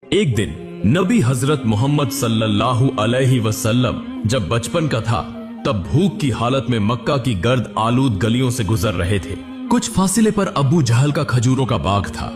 एक दिन नबी हजरत मोहम्मद सल्लल्लाहु अलैहि वसल्लम जब बचपन का था तब भूख की हालत में मक्का की गर्द आलूद गलियों से गुजर रहे थे। कुछ फासिले पर अबू जहल का खजूरों का बाग था।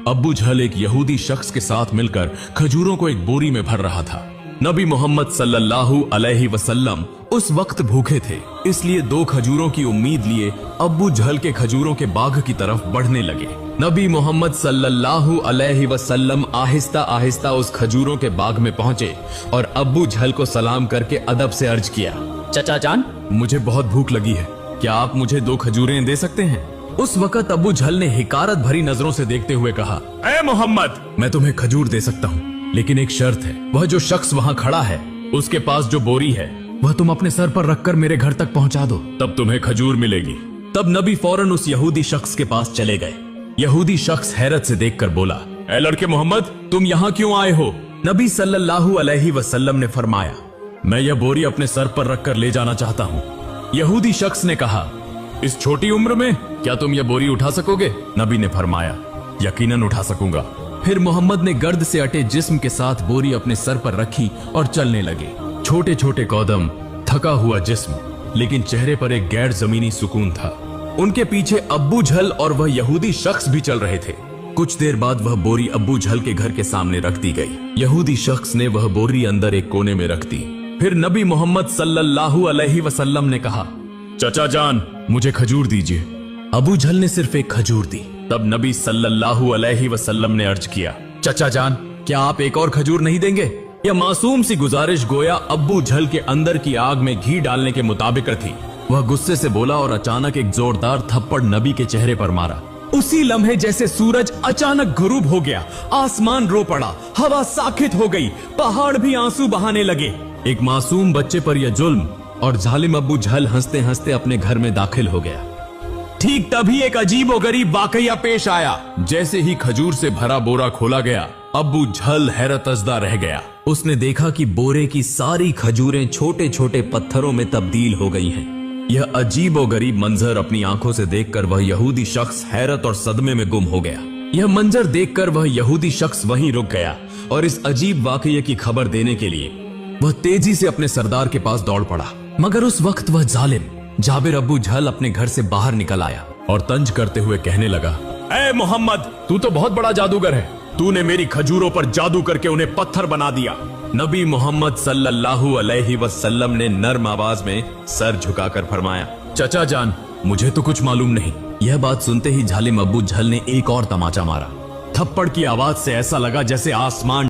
अबू जहल एक यहूदी शख्स के साथ मिलकर खजूरों को एक बोरी में भर रहा था। नबी मोहम्मद सल्लल्लाहु अलैहि वसल्लम उस वक्त भूखे थे, इसलिए दो खजूरों की उम्मीद लिए अबू जहल के खजूरों के बाग की तरफ बढ़ने लगे। नबी मोहम्मद सल्लल्लाहु अलैहि वसल्लम आहिस्ता आहिस्ता उस खजूरों के बाग में पहुंचे और अबू जहल को सलाम करके अदब से अर्ज किया, चचा जान, मुझे बहुत भूख लगी है, क्या आप मुझे दो खजूरें दे सकते हैं? उस वक्त अबू जहल ने हिकारत भरी नजरों से देखते हुए कहा, ऐ मोहम्मद, मैं तुम्हें खजूर दे सकता हूँ, लेकिन एक शर्त है, वह जो शख्स वहाँ खड़ा है उसके पास जो बोरी है वह तुम अपने सर पर रखकर मेरे घर तक पहुँचा दो, तब तुम्हें खजूर मिलेगी। तब नबी फौरन उस यहूदी शख्स के पास चले गए। यहूदी शख्स हैरत से देखकर बोला, ऐ लड़के मोहम्मद, तुम यहाँ क्यों आए हो? नबी सल्लल्लाहु अलैहि वसल्लम ने फरमाया, मैं यह बोरी अपने सर पर रखकर ले जाना चाहता हूँ। यहूदी शख्स ने कहा, इस छोटी उम्र में क्या तुम यह बोरी उठा सकोगे? नबी ने फरमाया, यकीनन उठा सकूंगा। फिर मोहम्मद ने गर्द से अटे जिस्म के साथ बोरी अपने सर पर रखी और चलने लगे। छोटे छोटे कदम, थका हुआ जिस्म, लेकिन चेहरे पर एक गैर जमीनी सुकून था। उनके पीछे अब्बू जहल और वह यहूदी शख्स भी चल रहे थे। कुछ देर बाद वह बोरी अब्बू जहल के घर के सामने रख दी गई। यहूदी शख्स ने वह बोरी अंदर एक कोने में रख दी। फिर नबी मोहम्मद सल्लल्लाहु अलैहि वसल्लम ने कहा, चचा जान, मुझे खजूर दीजिए। अबू जहल ने सिर्फ एक खजूर दी। तब नबी सल्लल्लाहु अलैहि वसल्लम ने अर्ज किया, चचा जान, क्या आप एक और खजूर नहीं देंगे? यह मासूम सी गुजारिश गोया अब्बू जहल के अंदर की आग में घी डालने के मुताबिक थी। वह गुस्से से बोला और अचानक एक जोरदार थप्पड़ नबी के चेहरे पर मारा। उसी लम्हे जैसे सूरज अचानक गुरूब हो गया, आसमान रो पड़ा, हवा साखित हो गई, पहाड़ भी आंसू बहाने लगे। एक मासूम बच्चे पर यह जुल्म, और जालिम अब्बू जहल हंसते हंसते अपने घर में दाखिल हो गया। ठीक तभी एक अजीबोगरीब वाकया पेश आया। जैसे ही खजूर से भरा बोरा खोला गया, अब्बू जहल हैरतजदा रह गया। उसने देखा कि बोरे की सारी खजूरें छोटे छोटे पत्थरों में तब्दील हो गई हैं। यह अजीबोगरीब मंजर अपनी आंखों से देखकर वह यहूदी शख्स हैरत और सदमे में गुम हो गया। यह मंजर देखकर वह यहूदी शख्स वहीं रुक गया और इस अजीब वाकये की खबर देने के लिए वह तेजी से अपने सरदार के पास दौड़ पड़ा। मगर उस वक्त वह जालिम जाबिर अब्बू जहल अपने घर से बाहर निकल आया और तंज करते हुए कहने लगा, ऐ मोहम्मद, तू तो बहुत बड़ा जादूगर है, तूने मेरी खजूरों पर जादू करके उन्हें पत्थर बना दिया। नबी मोहम्मद सल्लल्लाहु अलैहि वसल्लम ने नर्म आवाज में सर झुकाकर फरमाया, चचा जान, मुझे तो कुछ मालूम नहीं। यह बात सुनते ही जालिम अब्बू जहल ने एक और तमाचा मारा। थप्पड़ की आवाज से ऐसा लगा जैसे आसमान